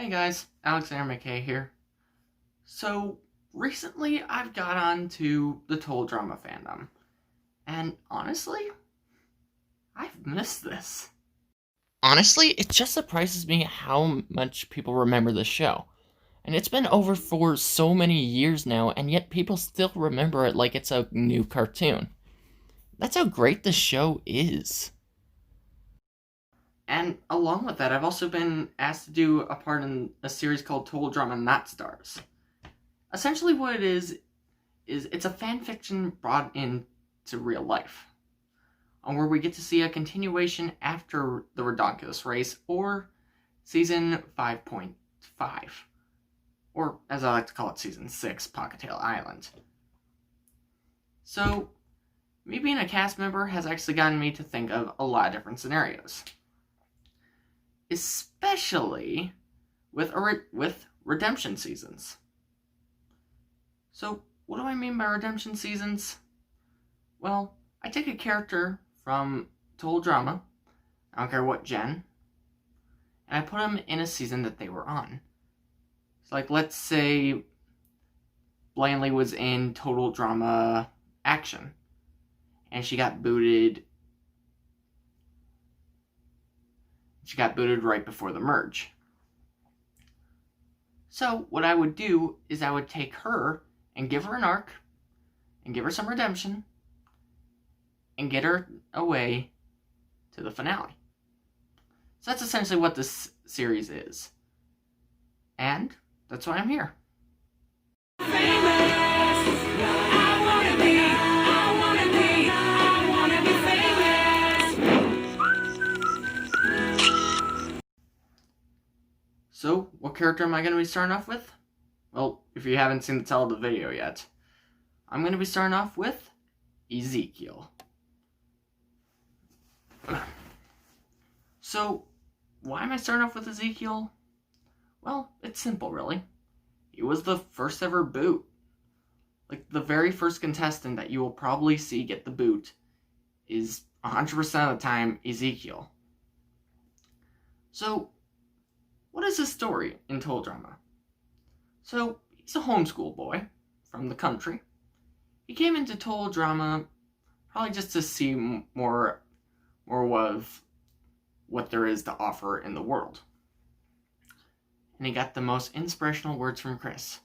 Hey guys, Alexander McKay here. So, recently I've got on to the Total Drama fandom, and honestly, I've missed this. Honestly, it just surprises me how much people remember the show. And it's been over for so many years now, and yet people still remember it like it's a new cartoon. That's how great the show is. And along with that, I've also been asked to do a part in a series called Total Drama Not Stars. Essentially what it is it's a fan fiction brought into real life, where we get to see a continuation after the Redonkulous race, or season 5.5, or as I like to call it, season 6, Pocketail Island. So, me being a cast member has actually gotten me to think of a lot of different scenarios. Especially with redemption seasons. So, what do I mean by redemption seasons? Well, I take a character from Total Drama, I don't care what gen, and I put them in a season that they were on. So, like, let's say Blandley was in Total Drama Action, and she got booted right before the merge. So what I would do is I would take her and give her an arc, and give her some redemption, and get her away to the finale. So that's essentially what this series is. And that's why I'm here. So, what character am I going to be starting off with? Well, if you haven't seen the title of the video yet, I'm going to be starting off with Ezekiel. So, why am I starting off with Ezekiel? Well, it's simple, really. He was the first ever boot. Like, the very first contestant that you will probably see get the boot is 100% of the time Ezekiel. So, what is his story in Total Drama? So, he's a homeschool boy from the country. He came into Total Drama probably just to see more of what there is to offer in the world. And he got the most inspirational words from Chris.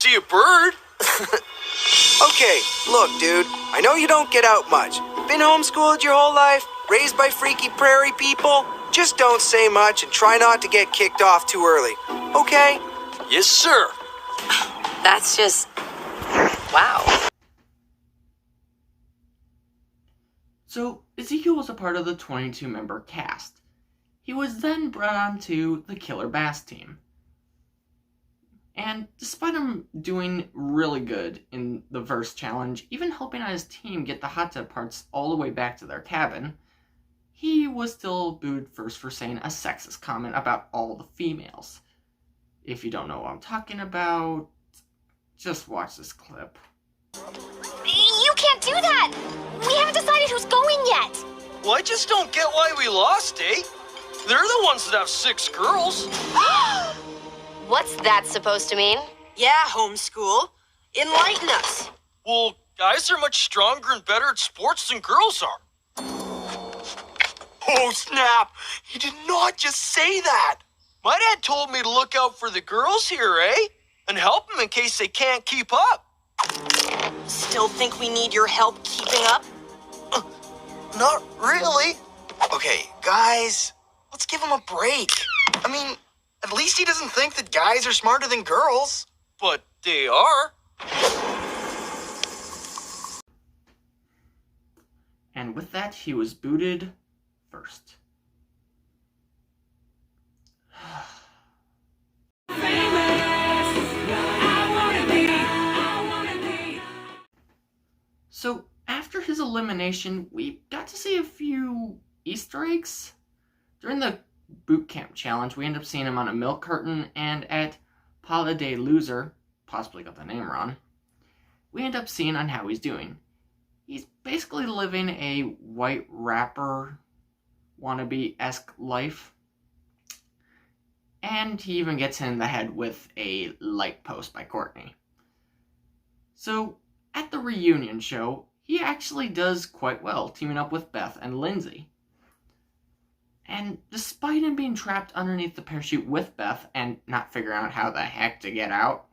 See a bird? Okay, look, dude. I know you don't get out much. Been homeschooled your whole life, raised by freaky prairie people. Just don't say much and try not to get kicked off too early. Okay? Yes, sir. That's just... wow. So, Ezekiel was a part of the 22-member cast. He was then brought onto the Killer Bass team. And despite him doing really good in the verse challenge, even helping out his team get the hot tub parts all the way back to their cabin, he was still booed first for saying a sexist comment about all the females. If you don't know what I'm talking about, just watch this clip. You can't do that! We haven't decided who's going yet! Well, I just don't get why we lost, eh? They're the ones that have 6 girls. What's that supposed to mean? Yeah, homeschool. Enlighten us. Well, guys are much stronger and better at sports than girls are. Oh, snap! He did not just say that! My dad told me to look out for the girls here, eh? And help them in case they can't keep up. Still think we need your help keeping up? Not really. Okay, guys, let's give him a break. I mean, at least he doesn't think that guys are smarter than girls. But they are. And with that, he was booted first. So, after his elimination, we got to see a few Easter eggs. During the boot camp challenge, we ended up seeing him on a milk carton, and at Pala de Loser, possibly got the name wrong, we end up seeing on how he's doing. He's basically living a white rapper wannabe-esque life. and he even gets hit in the head with a light post by Courtney. So, at the reunion show, he actually does quite well, teaming up with Beth and Lindsay. And despite him being trapped underneath the parachute with Beth and not figuring out how the heck to get out,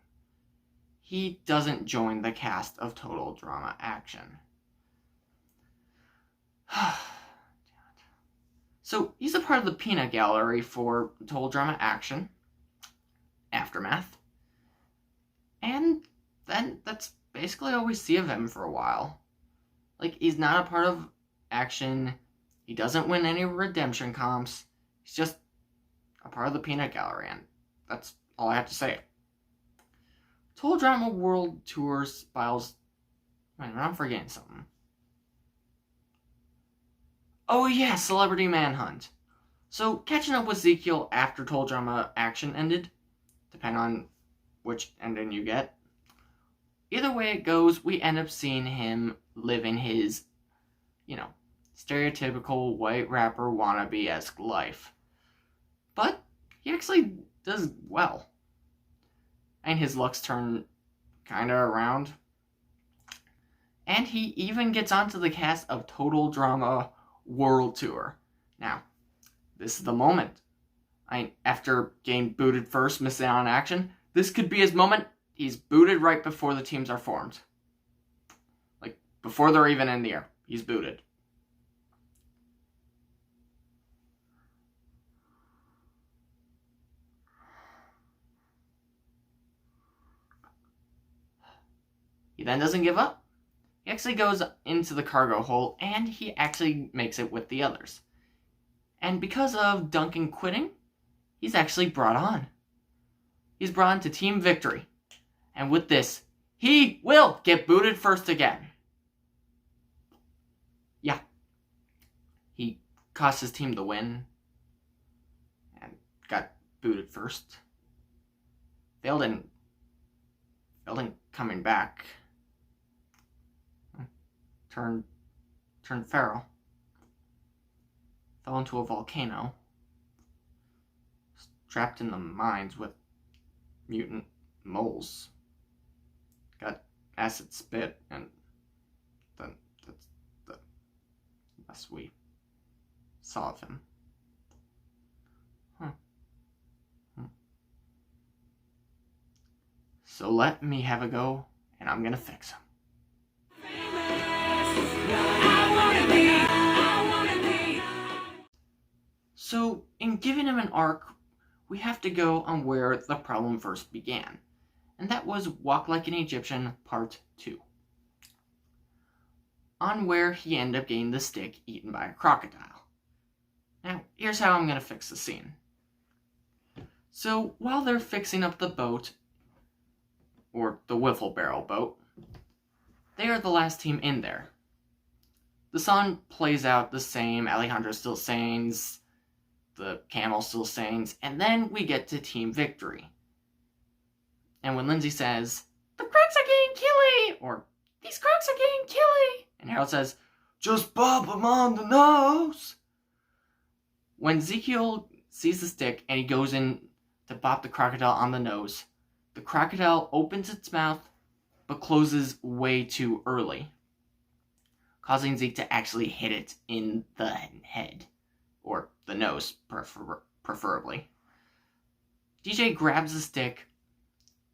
he doesn't join the cast of Total Drama Action. So he's a part of the peanut gallery for Total Drama Action, Aftermath, and then that's basically all we see of him for a while. Like, he's not a part of Action, he doesn't win any redemption comps, he's just a part of the peanut gallery, and that's all I have to say. Total Drama World Tour Spiles... Wait, I'm forgetting something. Oh yeah, Celebrity Manhunt. So, catching up with Ezekiel after Total Drama Action ended, depending on which ending you get. Either way it goes, we end up seeing him living his, stereotypical white rapper wannabe-esque life. But he actually does well. And his luck's turned kinda around. And he even gets onto the cast of Total Drama World Tour. Now, this is the moment. After getting booted first, missing out on Action, this could be his moment. He's booted right before the teams are formed. Like, before they're even in the air, he's booted. He then doesn't give up. He actually goes into the cargo hold, and he actually makes it with the others. And because of Duncan quitting, he's actually brought on. He's brought on to Team Victory. And with this, he will get booted first again. Yeah. He cost his team the win. And got booted first. Failed in coming back. Turned feral. Fell into a volcano. Trapped in the mines with mutant moles. Got acid spit, and then that's the best we saw of him. So let me have a go, and I'm gonna fix him. So, in giving him an arc, we have to go on where the problem first began. And that was Walk Like an Egyptian Part 2. On where he ended up getting the stick eaten by a crocodile. Now, here's how I'm going to fix the scene. So, while they're fixing up the boat, or the wiffle barrel boat, they are the last team in there. The song plays out the same, Alejandro still sings, the camel still sings, and then we get to Team Victory. And when Lindsay says, "The crocs are getting killy," or "These crocs are getting killy," and Harold says, "Just bop them on the nose." When Ezekiel sees the stick and he goes in to bop the crocodile on the nose, the crocodile opens its mouth but closes way too early, causing Zeke to actually hit it in the head, or the nose, preferably. DJ grabs the stick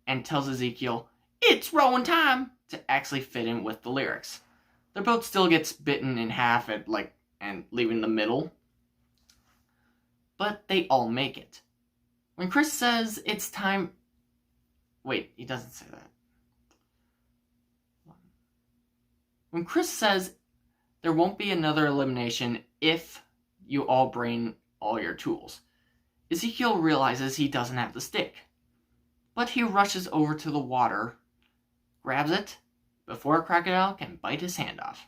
and tells Ezekiel, "It's rowing time," to actually fit in with the lyrics. Their boat still gets bitten in half and leaving the middle, but they all make it. When Chris says it's time... Wait, he doesn't say that. When Chris says there won't be another elimination if you all bring all your tools, Ezekiel realizes he doesn't have the stick. But he rushes over to the water, grabs it, before a crocodile can bite his hand off,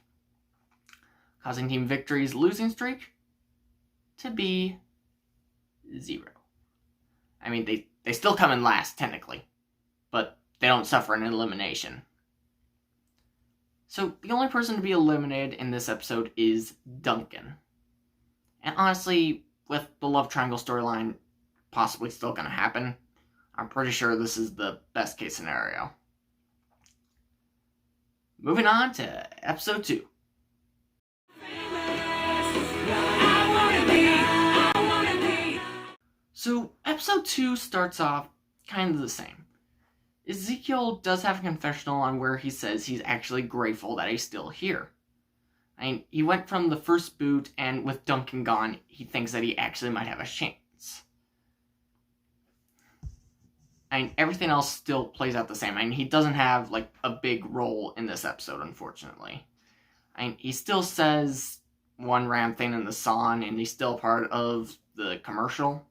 causing Team Victory's losing streak to be 0. I mean, they still come in last, technically, but they don't suffer an elimination. So, the only person to be eliminated in this episode is Duncan. And honestly, with the love triangle storyline possibly still going to happen. I'm pretty sure this is the best case scenario. Moving on to episode 2. So episode 2 starts off kind of the same. Ezekiel does have a confessional on where he says he's actually grateful that he's still here. I mean, he went from the first boot, and with Duncan gone, he thinks that he actually might have a chance. I mean, everything else still plays out the same. I mean, he doesn't have, like, a big role in this episode, unfortunately. I mean, he still says one random thing in the song, and he's still part of the commercial.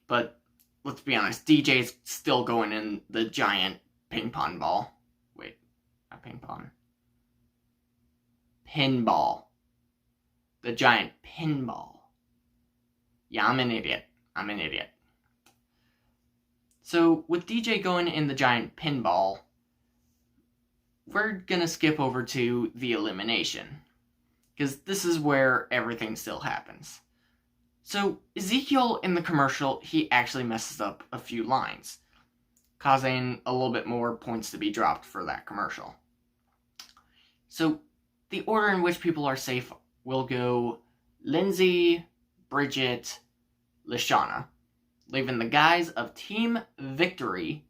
But, let's be honest, DJ's still going in the giant ping pong ball. Wait, not ping pong. Pinball. The giant pinball. Yeah, I'm an idiot. So, with DJ going in the giant pinball, we're gonna skip over to the elimination, because this is where everything still happens. So, Ezekiel in the commercial, he actually messes up a few lines, causing a little bit more points to be dropped for that commercial. So, the order in which people are safe will go Lindsay, Bridget, Lashana, leaving the guys of Team Victory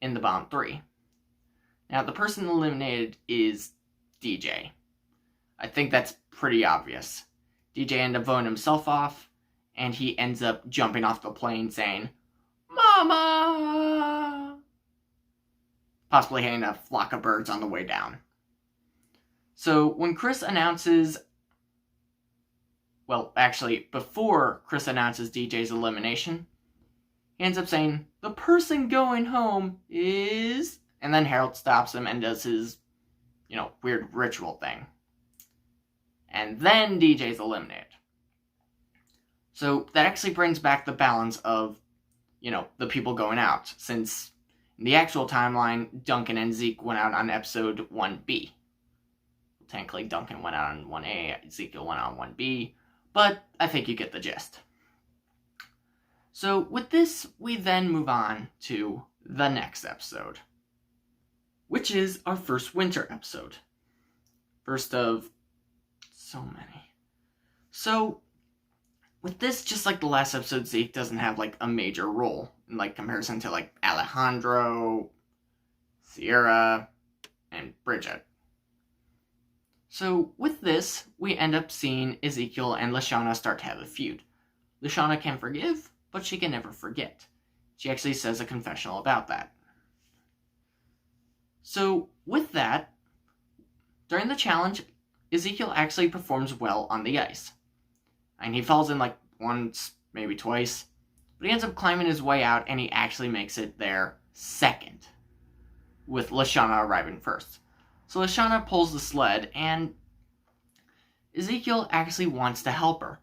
in the bottom 3. Now, the person eliminated is DJ. I think that's pretty obvious. DJ ended up voting himself off, and he ends up jumping off the plane saying, "Mama!" Possibly hitting a flock of birds on the way down. So, when Chris announces... Well, actually, before Chris announces DJ's elimination, he ends up saying, "The person going home is..." And then Harold stops him and does his, weird ritual thing. And then DJ's eliminated. So that actually brings back the balance of, the people going out. Since in the actual timeline, Duncan and Zeke went out on episode 1B. Technically, Duncan went out on 1A, Ezekiel went out on 1B. But I think you get the gist. So with this, we then move on to the next episode, which is our first winter episode. First of so many. So, with this, just like the last episode, Zeke doesn't have, a major role in, comparison to, Alejandro, Sierra, and Bridget. So, with this, we end up seeing Ezekiel and Lashana start to have a feud. Lashana can forgive, but she can never forget. She actually says a confessional about that. So, with that, during the challenge, Ezekiel actually performs well on the ice. And he falls in once, maybe twice, but he ends up climbing his way out, and he actually makes it there second, with Lashana arriving first. So Lashana pulls the sled, and Ezekiel actually wants to help her,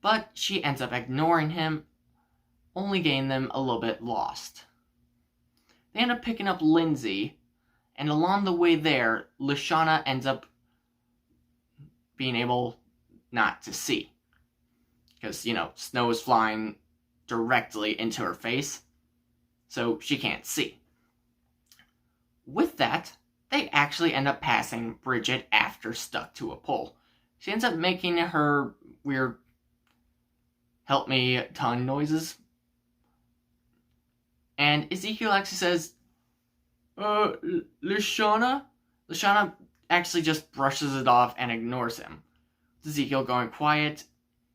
but she ends up ignoring him, only getting them a little bit lost. They end up picking up Lindsay, and along the way there, Lashana ends up being able not to see. Because, snow is flying directly into her face, so she can't see. With that, they actually end up passing Bridget after stuck to a pole. She ends up making her weird help me tongue noises. And Ezekiel actually says, Lashana? Lashana actually just brushes it off and ignores him. Ezekiel going quiet.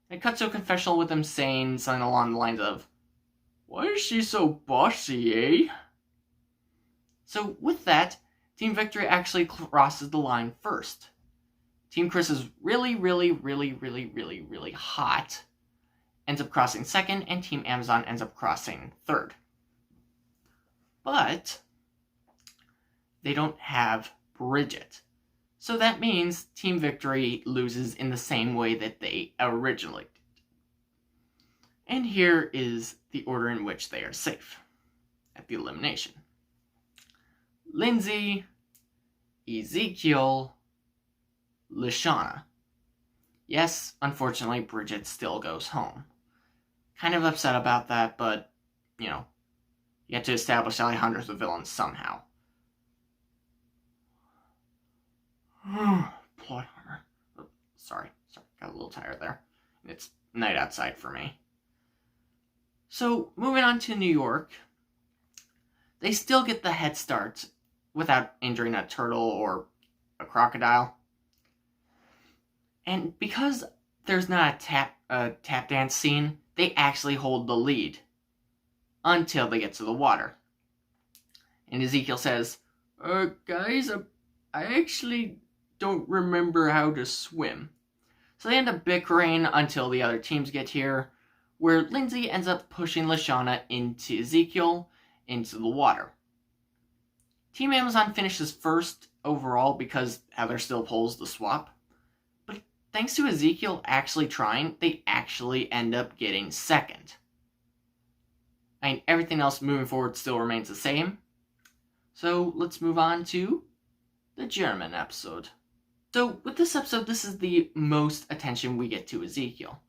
It cuts to a confessional with him saying something along the lines of, "Why is she so bossy, eh?" So with that, Team Victory actually crosses the line first. Team Chris is really, really, really, really, really, really hot. Ends up crossing second, and Team Amazon ends up crossing third. But they don't have Bridget. So that means Team Victory loses in the same way that they originally did. And here is the order in which they are safe at the elimination. Lindsay, Ezekiel, Lashana. Yes, unfortunately, Bridget still goes home. kind of upset about that, but, you know, you have to establish Alejandro's the villain somehow. Plot armor. Oh, sorry, got a little tired there. It's night outside for me. So, moving on to New York, they still get the head start without injuring a turtle or a crocodile. And because there's not a tap dance scene, they actually hold the lead until they get to the water. And Ezekiel says, guys, I actually don't remember how to swim. So they end up bickering until the other teams get here, where Lindsay ends up pushing Lashana into Ezekiel into the water. Team Amazon finishes first overall because Heather still pulls the swap. But thanks to Ezekiel actually trying, they actually end up getting second. I mean, everything else moving forward still remains the same. So let's move on to the German episode. So with this episode, this is the most attention we get to Ezekiel.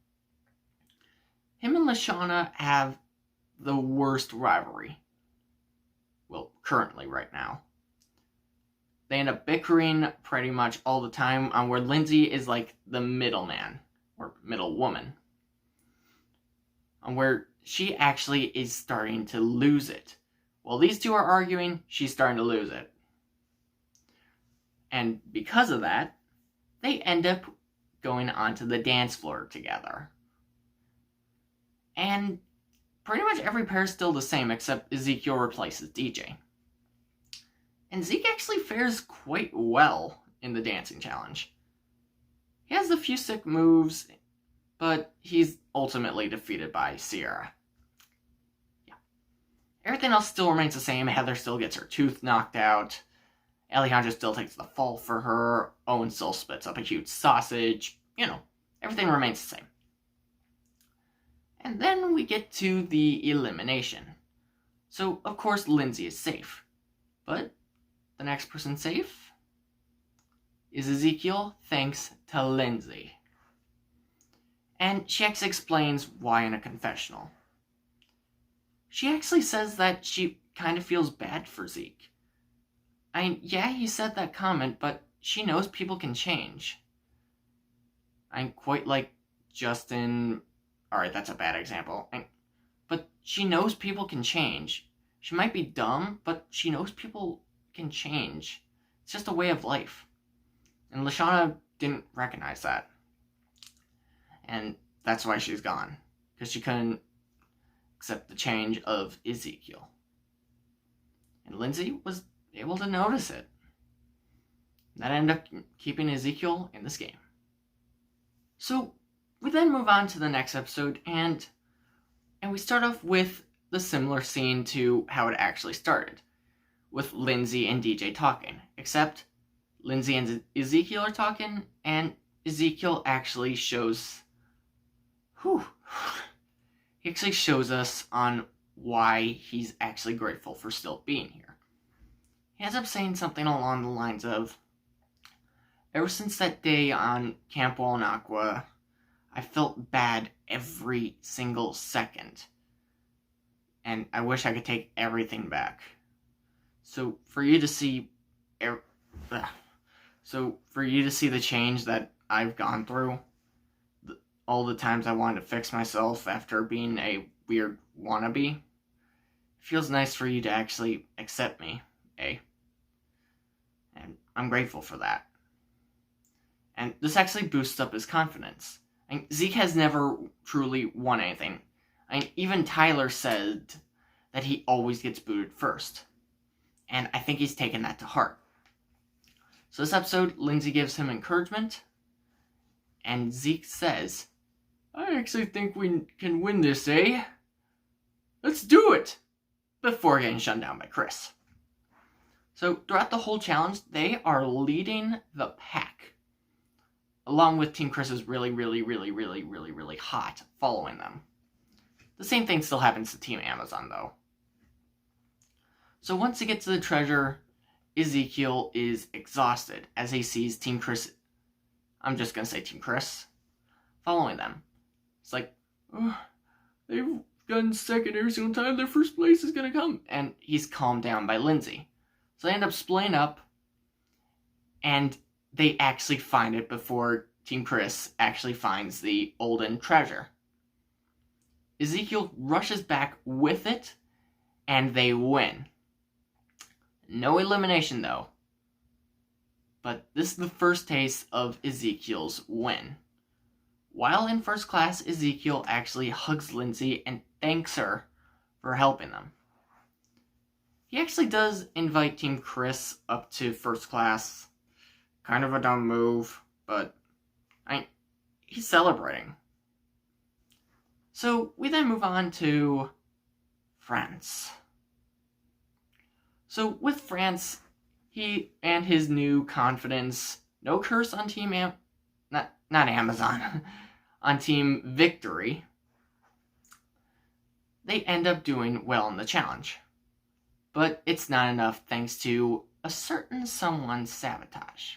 Him and Lashana have the worst rivalry. Well, currently right now. They end up bickering pretty much all the time on where Lindsay is like the middleman, or middle woman. On where she actually is starting to lose it. While these two are arguing, she's starting to lose it. And because of that, they end up going onto the dance floor together. And pretty much every pair is still the same, except Ezekiel replaces DJ. And Zeke actually fares quite well in the dancing challenge. He has a few sick moves, but he's ultimately defeated by Sierra. Yeah. Everything else still remains the same. Heather still gets her tooth knocked out. Alejandro still takes the fall for her. Owen still spits up a huge sausage. You know, everything remains the same. And then we get to the elimination. So, of course, Lindsay is safe. But the next person safe is Ezekiel, thanks to Lindsay. And she actually explains why in a confessional. She actually says that she kind of feels bad for Zeke. I mean, yeah, he said that comment, but she knows people can change. I'm quite like Justin. Alright, that's a bad example. But she knows people can change. She might be dumb, but she knows people can change. It's just a way of life. And Lashana didn't recognize that. And that's why she's gone. Because she couldn't accept the change of Ezekiel. And Lindsay was able to notice it. That ended up keeping Ezekiel in this game. So we then move on to the next episode, and we start off with the similar scene to how it actually started, with Lindsay and DJ talking, except Lindsay and Ezekiel are talking, and Ezekiel actually shows, he actually shows us on why he's actually grateful for still being here. He ends up saying something along the lines of, ever since that day on Camp Walnaqua, I felt bad every single second. And I wish I could take everything back. So for you to see the change that I've gone through, all the times I wanted to fix myself after being a weird wannabe, it feels nice for you to actually accept me, eh? And I'm grateful for that. And this actually boosts up his confidence. And Zeke has never truly won anything. Even Tyler said that he always gets booted first. And I think he's taken that to heart. So this episode, Lindsay gives him encouragement. And Zeke says, I actually think we can win this, eh? Let's do it! Before getting shut down by Chris. So throughout the whole challenge, they are leading the pack. Along with Team Chris is really hot following them. The same thing still happens to Team Amazon, though. So once they get to the treasure, Ezekiel is exhausted as he sees Team Chris, I'm just going to say Team Chris, following them. It's like, They've gotten second every single time. Their first place is gonna come. And he's calmed down by Lindsay. So they end up splitting up, and they actually find it before Team Chris actually finds the Olden treasure. Ezekiel rushes back with it, and they win. No elimination, though. But this is the first taste of Ezekiel's win. While in first class, Ezekiel actually hugs Lindsay and thanks her for helping them. He actually does invite Team Chris up to first class. Kind of a dumb move, but he's celebrating. So we then move on to France. So with France, he and his new confidence, no curse on Team not Amazon, on Team Victory, they end up doing well in the challenge. But it's not enough thanks to a certain someone's sabotage.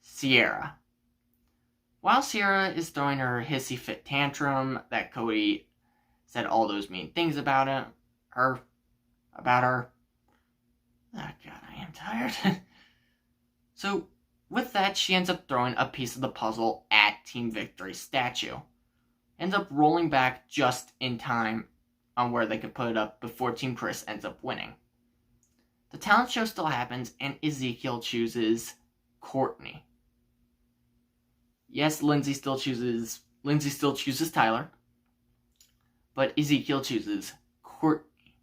Sierra. While Sierra is throwing her hissy fit tantrum that Cody said all those mean things about her. Oh god, I am tired. So, with that, she ends up throwing a piece of the puzzle at Team Victory's statue. Ends up rolling back just in time on where they could put it up before Team Chris ends up winning. The talent show still happens, and Ezekiel chooses Courtney. Yes, Lindsay still chooses Tyler, but Ezekiel chooses Courtney.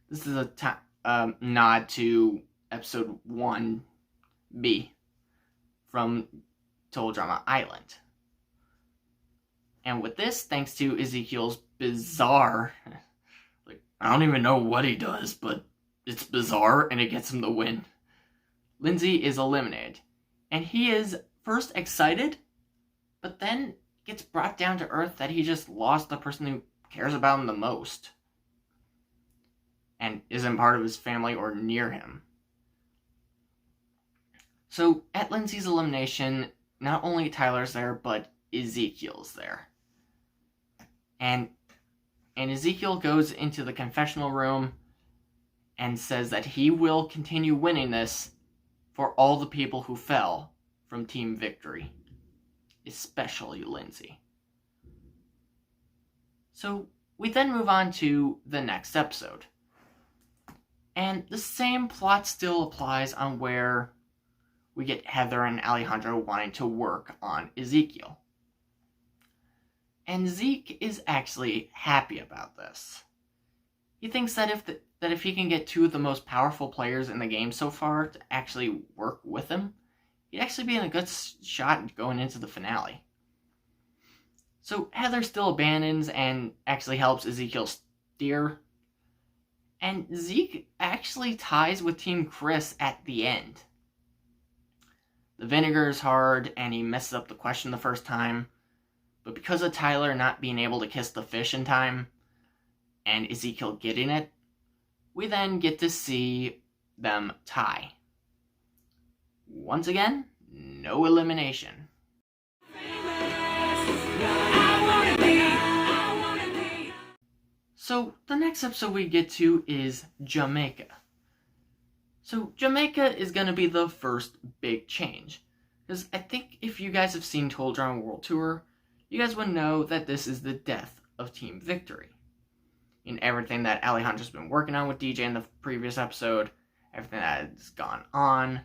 This is a nod to episode 1B from Total Drama Island. And with this, thanks to Ezekiel's bizarre, I don't even know what he does, but it's bizarre and it gets him the win. Lindsay is eliminated, and he is first excited, but then gets brought down to earth that he just lost the person who cares about him the most and isn't part of his family or near him. So at Lindsay's elimination, not only Tyler's there, but Ezekiel's there. And Ezekiel goes into the confessional room and says that he will continue winning this for all the people who fell from Team Victory, especially Lindsay. So we then move on to the next episode. And the same plot still applies on where we get Heather and Alejandro wanting to work on Ezekiel. And Zeke is actually happy about this. He thinks that if he can get two of the most powerful players in the game so far to actually work with him, he'd actually be in a good shot going into the finale. So Heather still abandons and actually helps Ezekiel steer. And Zeke actually ties with Team Chris at the end. The vinegar is hard and he messes up the question the first time. But because of Tyler not being able to kiss the fish in time, and Ezekiel getting it, we then get to see them tie. Once again, no elimination. So the next episode we get to is Jamaica. So Jamaica is going to be the first big change. Because I think if you guys have seen Total Drama World Tour, you guys would know that this is the death of Team Victory. In everything that Alejandro's been working on with DJ in the previous episode, everything that has gone on,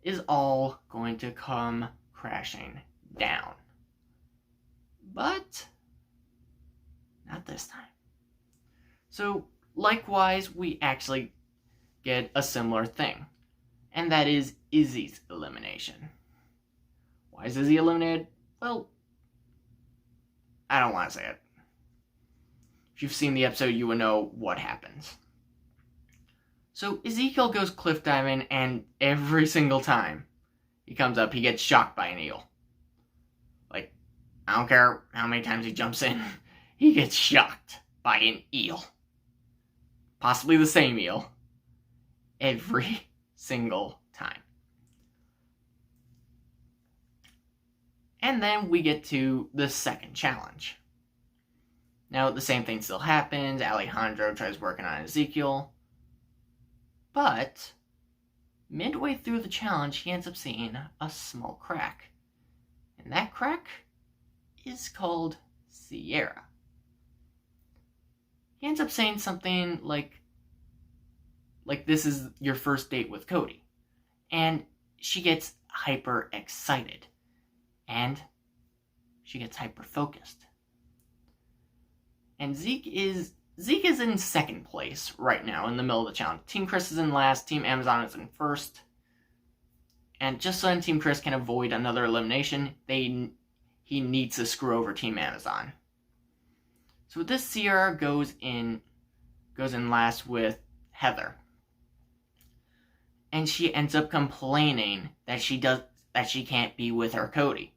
is all going to come crashing down. But not this time. So, likewise, we actually get a similar thing. And that is Izzy's elimination. Why is Izzy eliminated? Well, I don't want to say it. If you've seen the episode, you will know what happens. So Ezekiel goes cliff diving, and every single time he comes up, he gets shocked by an eel. Like, I don't care how many times he jumps in, he gets shocked by an eel. Possibly the same eel. Every single time. And then we get to the second challenge. Now, the same thing still happens. Alejandro tries working on Ezekiel. But midway through the challenge, he ends up seeing a small crack. And that crack is called Sierra. He ends up saying something like this is your first date with Cody. And she gets hyper excited. And she gets hyper focused. And Zeke is in second place right now in the middle of the challenge. Team Chris is in last, Team Amazon is in first. And just so Team Chris can avoid another elimination, he needs to screw over Team Amazon. So this, Sierra goes in last with Heather. And she ends up complaining that she can't be with her Cody.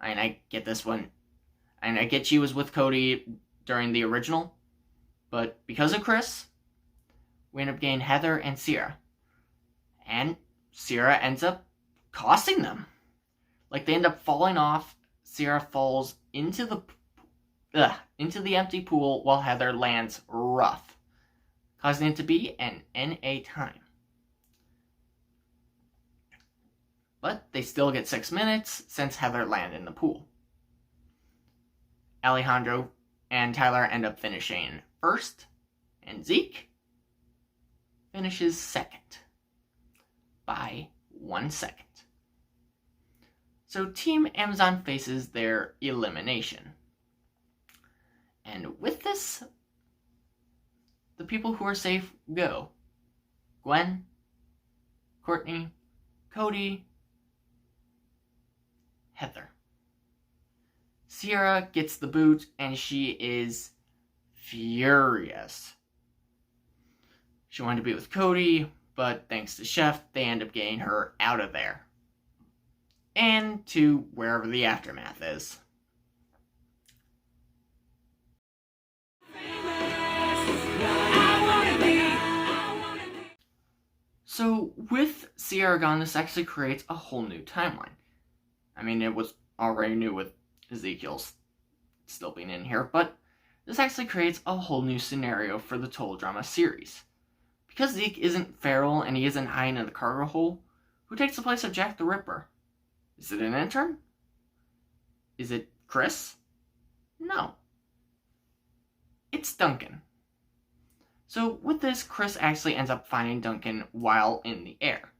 And I get this one. And I get she was with Cody during the original. But because of Chris, we end up getting Heather and Sierra. And Sierra ends up costing them. Like, they end up falling off. Sierra falls into the empty pool while Heather lands rough, causing it to be an NA time. But they still get 6 minutes since Heather landed in the pool. Alejandro and Tyler end up finishing first, and Zeke finishes second by 1 second. So Team Amazon faces their elimination. And with this, the people who are safe go Gwen, Courtney, Cody, Heather. Sierra gets the boot, and she is furious. She wanted to be with Cody, but thanks to Chef, they end up getting her out of there. And to wherever the aftermath is. So, with Sierra gone, this actually creates a whole new timeline. I mean, it was already new with Ezekiel still being in here, but this actually creates a whole new scenario for the Total Drama series. Because Zeke isn't feral and he isn't hiding in the cargo hold, who takes the place of Jack the Ripper? Is it an intern? Is it Chris? No. It's Duncan. So with this, Chris actually ends up finding Duncan while in the air.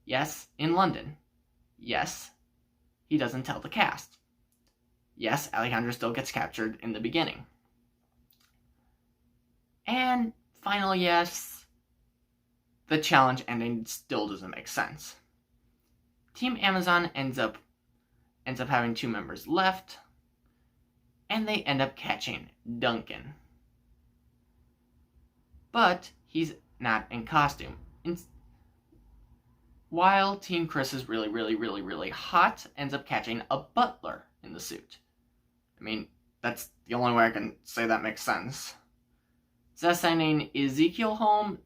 Yes, in London. Yes, he doesn't tell the cast. Yes, Alejandro still gets captured in the beginning. And finally, yes, the challenge ending still doesn't make sense. Team Amazon ends up having 2 members left, and they end up catching Duncan. But he's not in costume. While Team Chris is really, really, really, really hot, ends up catching a butler in the suit. I mean, that's the only way I can say that makes sense. Instead of sending Ezekiel home,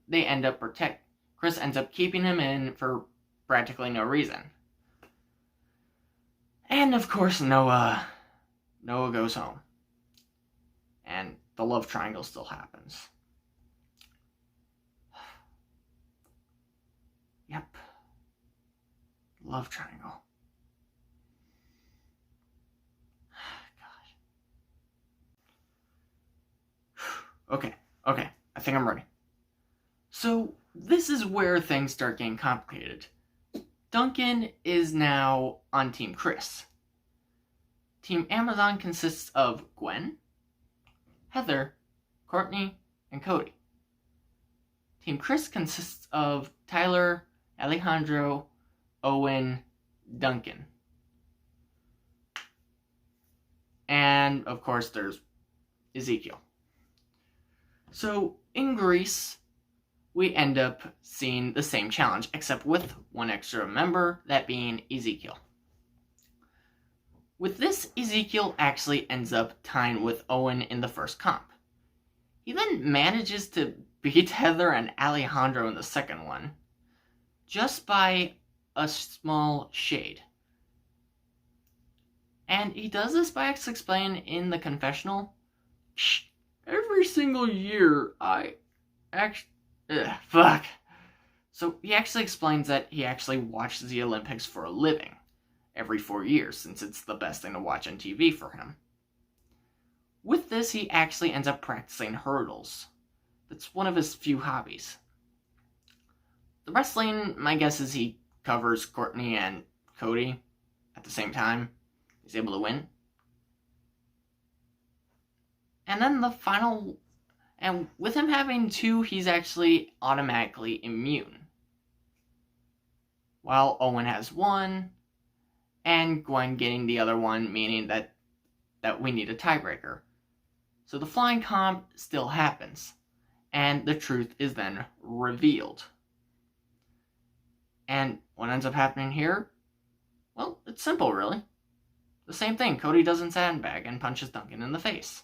Chris ends up keeping him in for practically no reason. And of course, Noah goes home. And the love triangle still happens. Yep. Love triangle. Gosh. Okay. I think I'm ready. So, this is where things start getting complicated. Duncan is now on Team Chris. Team Amazon consists of Gwen, Heather, Courtney, and Cody. Team Chris consists of Tyler, Alejandro, Owen, Duncan. And, of course, there's Ezekiel. So, in Greece, we end up seeing the same challenge, except with one extra member, that being Ezekiel. With this, Ezekiel actually ends up tying with Owen in the first comp. He then manages to beat Heather and Alejandro in the second one, just by a small shade. And he does this by explaining in the confessional, every single year I fuck. So he actually explains that he actually watches the Olympics for a living every 4 years, since it's the best thing to watch on TV for him. With this, he actually ends up practicing hurdles. That's one of his few hobbies. The wrestling, my guess is he covers Courtney and Cody at the same time. He's able to win. And then the final... And with him having 2, he's actually automatically immune. While Owen has 1, and Gwen getting the other one, meaning that we need a tiebreaker. So the flying comp still happens, and the truth is then revealed. And what ends up happening here? Well, it's simple, really. The same thing. Cody doesn't sandbag and punches Duncan in the face.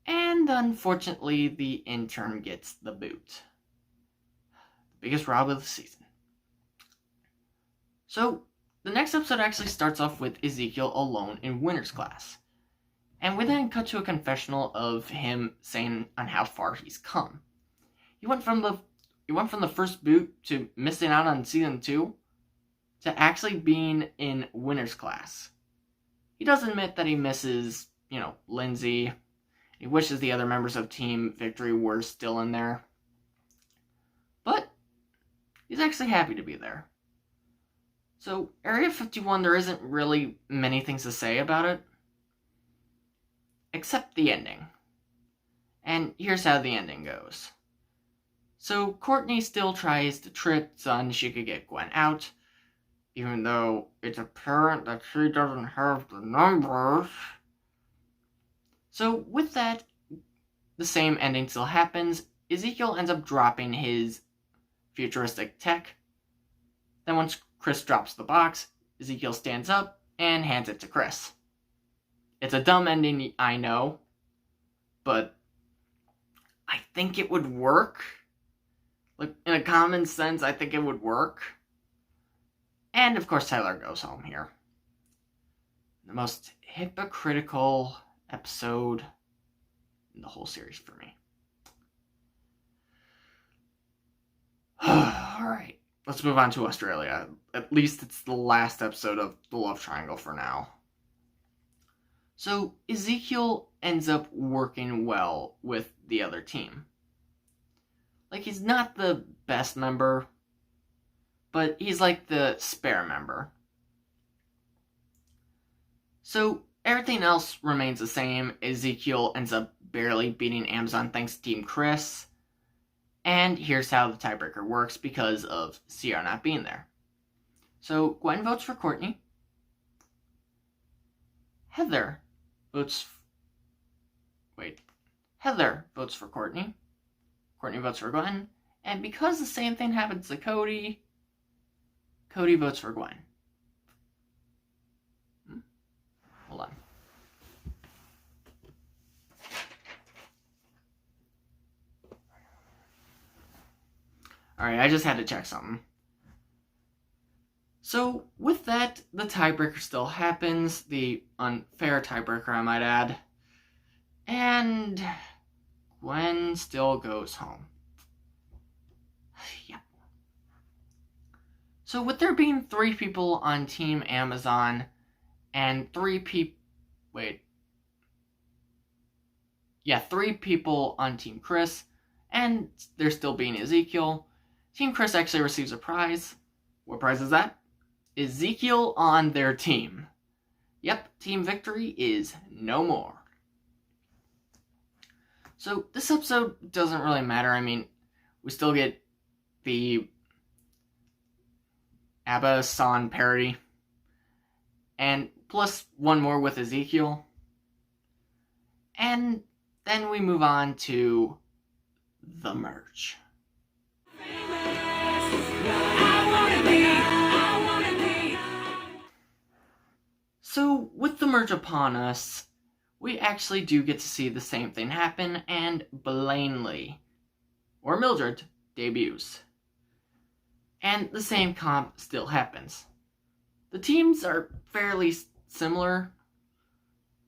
And unfortunately, the intern gets the boot. The biggest rob of the season. So, the next episode actually starts off with Ezekiel alone in winner's class. And we then cut to a confessional of him saying on how far he's come. He went from the first boot to missing out on season 2 to actually being in winner's class. He does admit that he misses, Lindsay. He wishes the other members of Team Victory were still in there. But he's actually happy to be there. So, Area 51, there isn't really many things to say about it. Except the ending. And here's how the ending goes. So, Courtney still tries to trick Sun she could get Gwen out, even though it's apparent that she doesn't have the numbers. So, with that, the same ending still happens. Ezekiel ends up dropping his futuristic tech. Then once Chris drops the box, Ezekiel stands up and hands it to Chris. It's a dumb ending, I know, but I think it would work. Like, in a common sense, I think it would work. And, of course, Tyler goes home here. The most hypocritical episode in the whole series for me. Alright, let's move on to Australia. At least it's the last episode of the Love Triangle for now. So, Ezekiel ends up working well with the other team. Like, he's not the best member, but he's like the spare member. So, everything else remains the same. Ezekiel ends up barely beating Amazon thanks to Team Chris. And here's how the tiebreaker works because of CR not being there. So, Gwen votes for Courtney. Heather votes for Courtney. Courtney votes for Gwen. And because the same thing happens to Cody votes for Gwen. Hold on. Alright, I just had to check something. So, with that, the tiebreaker still happens. The unfair tiebreaker, I might add. And Gwen still goes home. Yep. So, with there being 3 people on Team Amazon and 3 people on Team Chris, and there still being Ezekiel, Team Chris actually receives a prize. What prize is that? Ezekiel on their team. Yep, Team Victory is no more. So, this episode doesn't really matter. I mean, we still get the ABBA-san parody. And plus one more with Ezekiel. And then we move on to the merge. So, with the merge upon us, we actually do get to see the same thing happen, and Blaney, or Mildred, debuts. And the same comp still happens. The teams are fairly similar.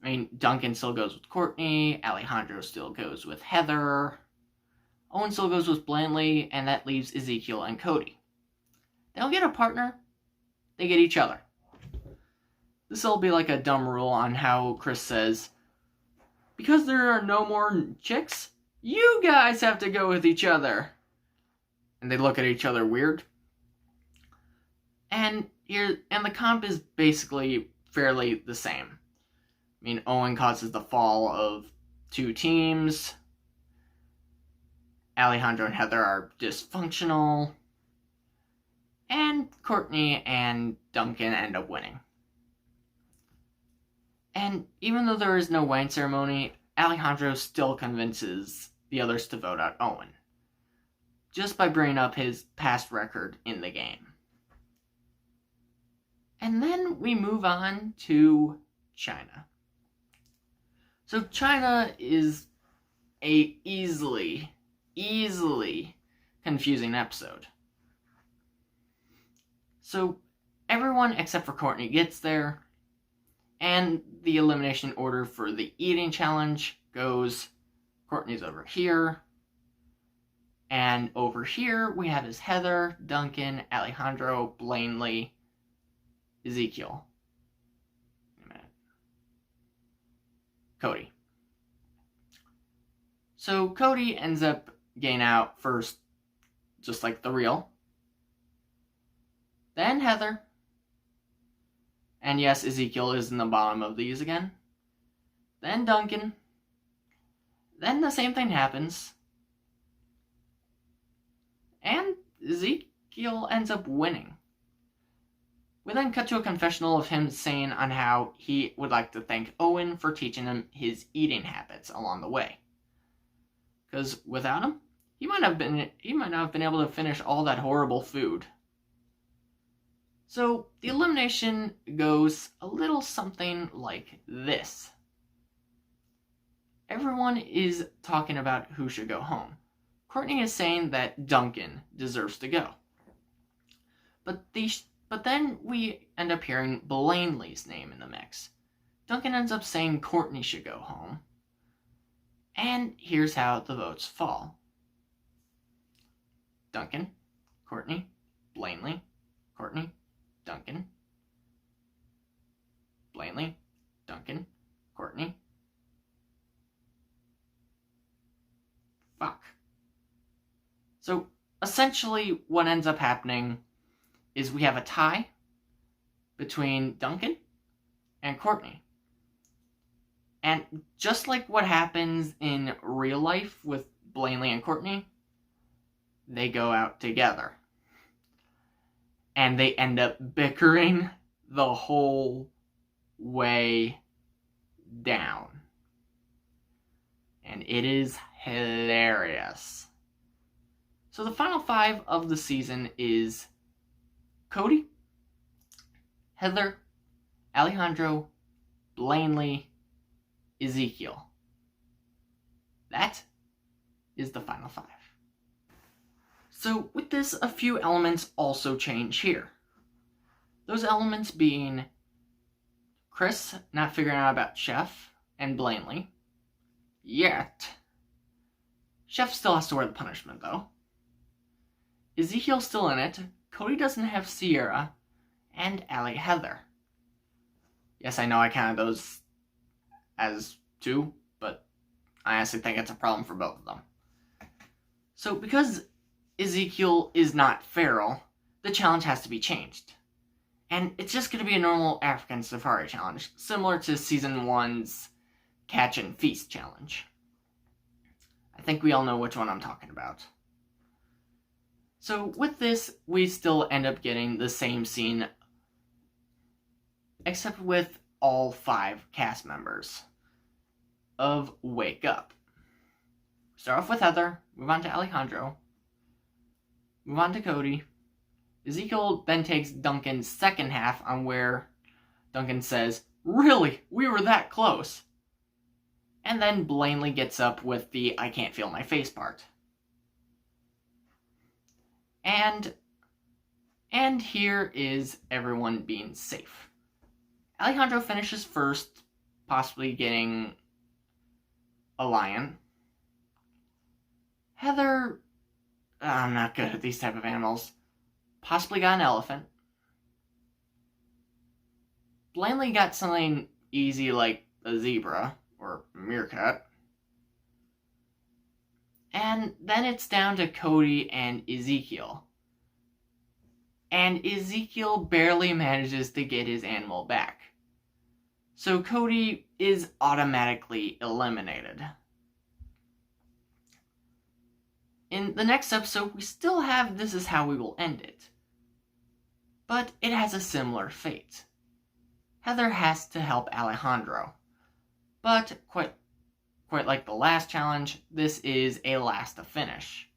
I mean, Duncan still goes with Courtney, Alejandro still goes with Heather, Owen still goes with Blanley, and that leaves Ezekiel and Cody. They don't get a partner, they get each other. This will be like a dumb rule on how Chris says, because there are no more chicks, you guys have to go with each other. And they look at each other weird. And the comp is basically fairly the same. I mean, Owen causes the fall of 2 teams. Alejandro and Heather are dysfunctional. And Courtney and Duncan end up winning. And even though there is no wine ceremony, Alejandro still convinces the others to vote out Owen, just by bringing up his past record in the game. And then we move on to China. So China is a easily confusing episode. So everyone except for Courtney gets there, and the elimination order for the eating challenge goes, Courtney's over here, and over here we have his Heather, Duncan, Alejandro, Blanley, Ezekiel. Wait a minute. Cody. So Cody ends up getting out first, just like the real. Then Heather. And yes, Ezekiel is in the bottom of these again. Then Duncan. Then the same thing happens. And Ezekiel ends up winning. We then cut to a confessional of him saying on how he would like to thank Owen for teaching him his eating habits along the way. Because without him, he might not have been able to finish all that horrible food. So the elimination goes a little something like this. Everyone is talking about who should go home. Courtney is saying that Duncan deserves to go. But then we end up hearing Blanley's name in the mix. Duncan ends up saying Courtney should go home. And here's how the votes fall. Duncan, Courtney, Blanley, Courtney, Duncan, Blanley, Duncan, Courtney. Fuck. So essentially what ends up happening is we have a tie between Duncan and Courtney. And just like what happens in real life with Blanley and Courtney, they go out together. And they end up bickering the whole way down. And it is hilarious. So the final 5 of the season is Cody, Heather, Alejandro, Blanley, Ezekiel. That is the final 5. So with this, a few elements also change here. Those elements being Chris not figuring out about Chef and Blanley. Yet. Chef still has to wear the punishment though. Ezekiel's still in it. Cody doesn't have Sierra. And Allie Heather. Yes, I know I counted those as 2, but I honestly think it's a problem for both of them. So because Ezekiel is not feral, the challenge has to be changed. And it's just going to be a normal African safari challenge, similar to Season 1's Catch and Feast challenge. I think we all know which one I'm talking about. So with this, we still end up getting the same scene, except with all 5 cast members of Wake Up. Start off with Heather, move on to Alejandro, move on to Cody. Ezekiel then takes Duncan's second half on where Duncan says, "Really? We were that close." And then Blanley gets up with the "I can't feel my face" part. And here is everyone being safe. Alejandro finishes first, possibly getting a lion. Heather, I'm not good at these type of animals, possibly got an elephant. Blandley got something easy like a zebra or a meerkat. And then it's down to Cody and Ezekiel. And Ezekiel barely manages to get his animal back. So Cody is automatically eliminated. In the next episode, we still have This Is How We Will End It. But it has a similar fate. Heather has to help Alejandro. But quite like the last challenge, this is a last to finish.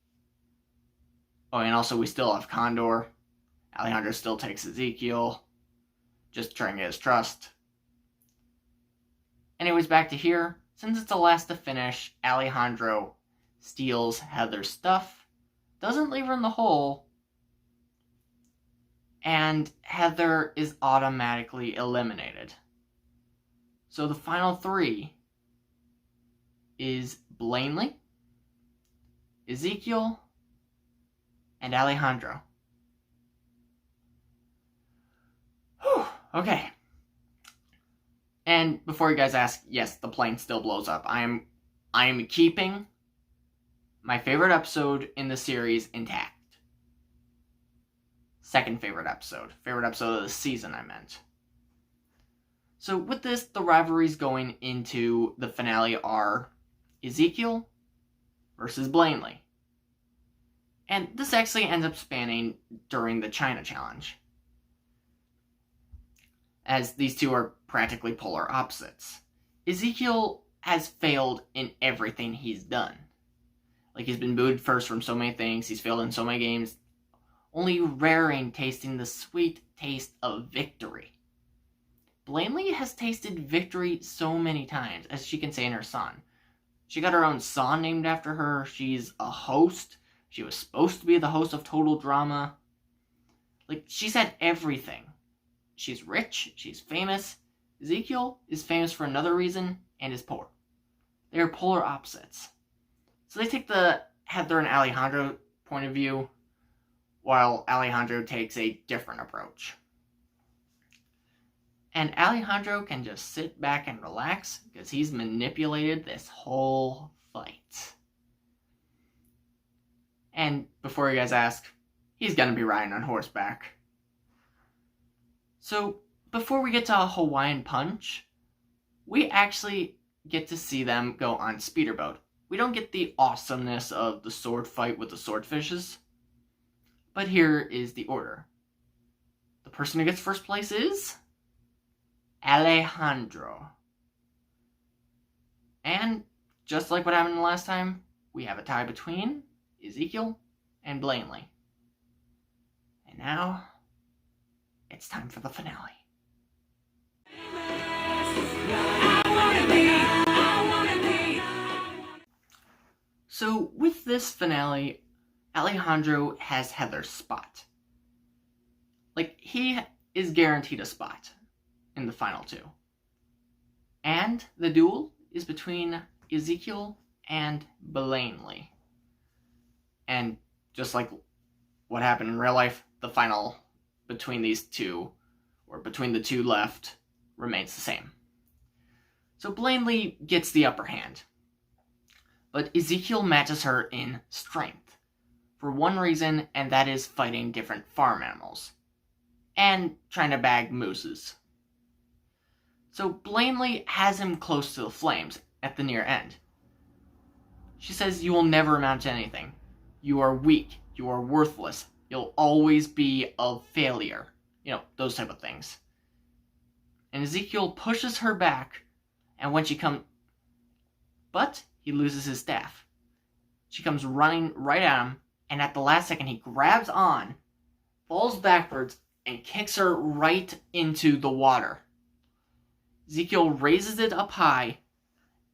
Oh, and also we still have Condor. Alejandro still takes Ezekiel, just trying to get his trust. Anyways, back to here. Since it's a last to finish, Alejandro steals Heather's stuff, doesn't leave her in the hole, and Heather is automatically eliminated. So the final three is Blaney, Ezekiel, and Alejandro. Whew, okay. And before you guys ask, yes, the plane still blows up. I am keeping my favorite episode in the series intact. Second favorite episode of the season, I meant. So with this, the rivalries going into the finale are Ezekiel versus Blaney. And this actually ends up spanning during the China challenge, as these two are practically polar opposites. Ezekiel has failed in everything he's done. Like, he's been booed first from so many things, he's failed in so many games, only raring tasting the sweet taste of victory. Blaney has tasted victory so many times, as she can say in her song. She got her own song named after her, she's a host, she was supposed to be the host of Total Drama. Like, she's had everything. She's rich, she's famous. Ezekiel is famous for another reason, and is poor. They are polar opposites. So they take the Heather and Alejandro point of view, while Alejandro takes a different approach. And Alejandro can just sit back and relax, because he's manipulated this whole fight. And before you guys ask, he's gonna be riding on horseback. So, before we get to a Hawaiian Punch, we actually get to see them go on speederboat. We don't get the awesomeness of the sword fight with the swordfishes, but here is the order. The person who gets first place is Alejandro. And just like what happened the last time, we have a tie between Ezekiel and Blaney. And now, it's time for the finale. So, with this finale, Alejandro has Heather's spot. Like, he is guaranteed a spot in the final two. And the duel is between Ezekiel and Blaney. And just like what happened in real life, the final between these two, or between the two left, remains the same. So Blaney gets the upper hand. But Ezekiel matches her in strength, for one reason, and that is fighting different farm animals, and trying to bag mooses. So Blaney has him close to the flames at the near end. She says, "You will never amount to anything. You are weak, you are worthless, you'll always be a failure." You know, those type of things. And Ezekiel pushes her back, and when she comes... But he loses his staff. She comes running right at him, and at the last second he grabs on, falls backwards, and kicks her right into the water. Ezekiel raises it up high,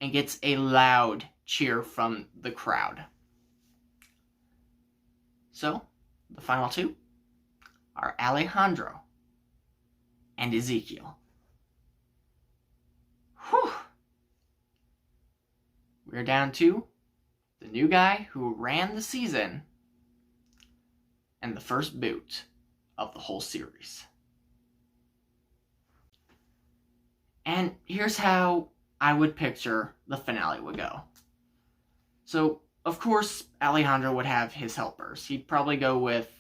and gets a loud cheer from the crowd. So, the final two are Alejandro and Ezekiel. Whew. We're down to the new guy who ran the season and the first boot of the whole series. And here's how I would picture the finale would go. So, of course, Alejandro would have his helpers. He would probably go with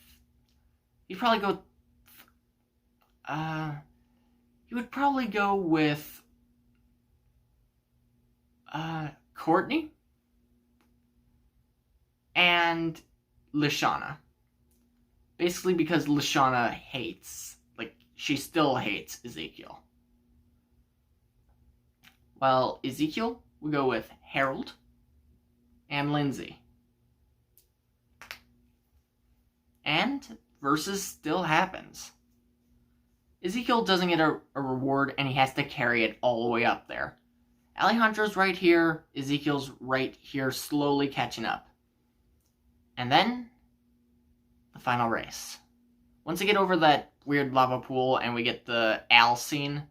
Courtney and Lashana. Basically because Lashana she still hates Ezekiel. Well, Ezekiel would go with Harold and Lindsay. And versus still happens. Ezekiel doesn't get a reward and he has to carry it all the way up there. Alejandro's right here, Ezekiel's right here, slowly catching up. And then, the final race. Once we get over that weird lava pool and we get the Al scene,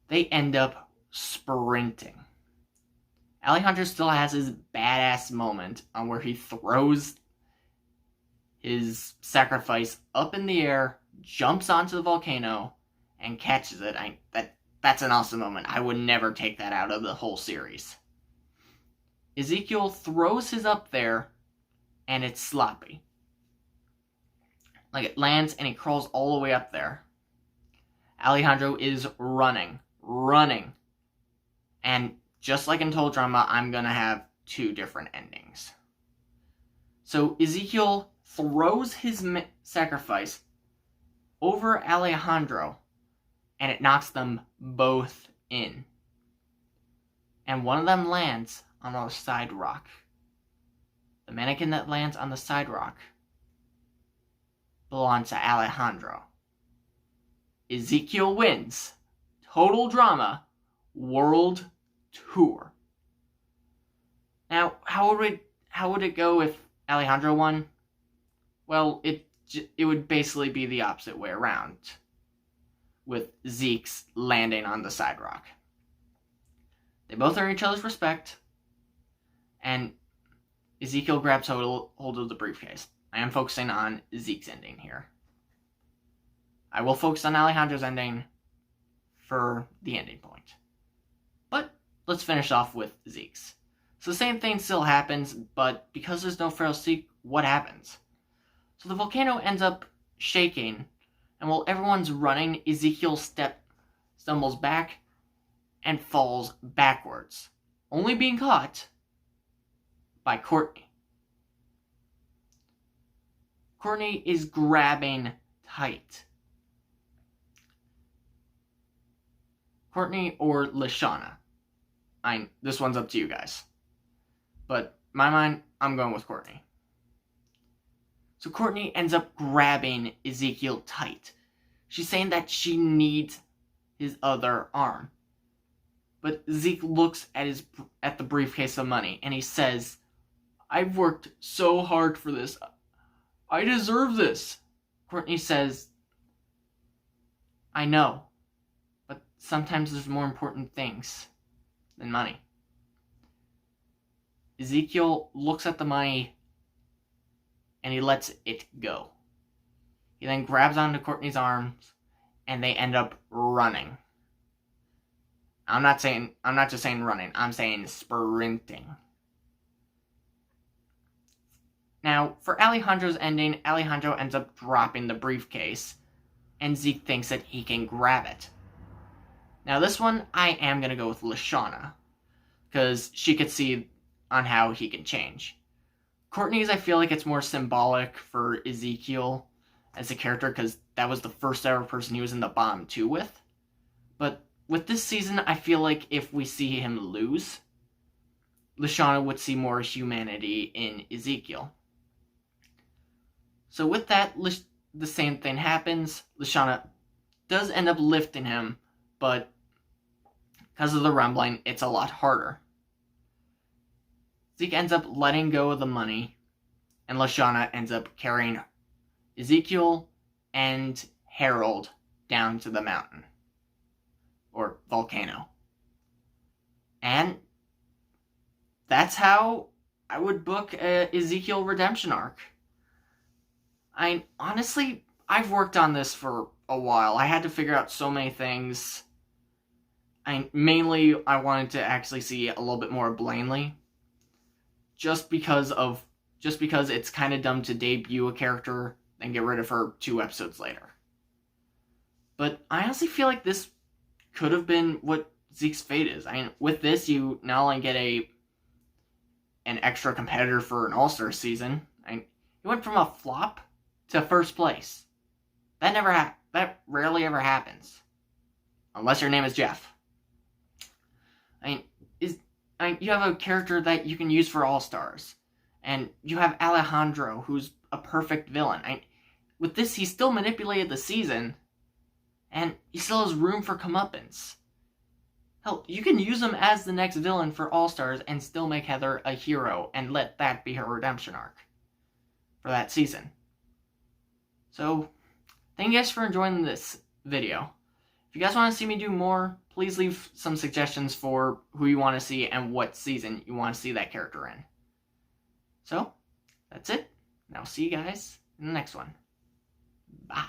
they end up sprinting. Alejandro still has his badass moment on where he throws his sacrifice up in the air, jumps onto the volcano, and catches it. That's an awesome moment. I would never take that out of the whole series. Ezekiel throws his up there, and it's sloppy. Like, it lands, and he crawls all the way up there. Alejandro is running. And just like in Untitled Drama, I'm gonna have two different endings. So Ezekiel throws his sacrifice over Alejandro, and it knocks them both in. And one of them lands on a side rock. The mannequin that lands on the side rock belongs to Alejandro. Ezekiel wins. Total Drama World Tour. Now, how would it go if Alejandro won? Well, it would basically be the opposite way around, with Zeke's landing on the side rock. They both earn each other's respect, and Ezekiel grabs hold of the briefcase. I am focusing on Zeke's ending here. I will focus on Alejandro's ending for the ending point. But let's finish off with Zeke's. So the same thing still happens, but because there's no frail Zeke, what happens? So the volcano ends up shaking, and while everyone's running, Ezekiel stumbles back and falls backwards, only being caught by Courtney. Courtney is grabbing tight. Courtney or Lashana. This one's up to you guys. But in my mind, I'm going with Courtney. So Courtney ends up grabbing Ezekiel tight. She's saying that she needs his other arm. But Zeke looks at the briefcase of money and he says, "I've worked so hard for this. I deserve this." Courtney says, "I know, but sometimes there's more important things than money." Ezekiel looks at the money and he lets it go. He then grabs onto Courtney's arms and they end up running. I'm not just saying running, I'm saying sprinting. Now, for Alejandro's ending, Alejandro ends up dropping the briefcase, and Zeke thinks that he can grab it. Now, this one, I am going to go with Lashana, because she could see on how he can change. Courtney's, I feel like it's more symbolic for Ezekiel as a character, because that was the first ever person he was in the bottom two with. But with this season, I feel like if we see him lose, Lashana would see more humanity in Ezekiel. So with that, the same thing happens. Lashana does end up lifting him, but because of the rumbling, it's a lot harder. Zeke ends up letting go of the money, and Lashana ends up carrying Ezekiel and Harold down to the mountain or volcano. And that's how I would book a Ezekiel redemption arc. Honestly, I've worked on this for a while. I had to figure out so many things. Mainly, I wanted to actually see a little bit more of Blanley. Just because it's kind of dumb to debut a character and get rid of her 2 episodes later. But I honestly feel like this could have been what Zeke's fate is. With this, you not only get an extra competitor for an All-Star season. He went from a flop to first place. That rarely ever happens, unless your name is Jeff. You have a character that you can use for All-Stars, and you have Alejandro, who's a perfect villain. With this, he still manipulated the season, and he still has room for comeuppance. Hell, you can use him as the next villain for All-Stars and still make Heather a hero and let that be her redemption arc for that season. So, thank you guys for enjoying this video. If you guys want to see me do more, please leave some suggestions for who you want to see and what season you want to see that character in. So, that's it. And I'll see you guys in the next one. Bye.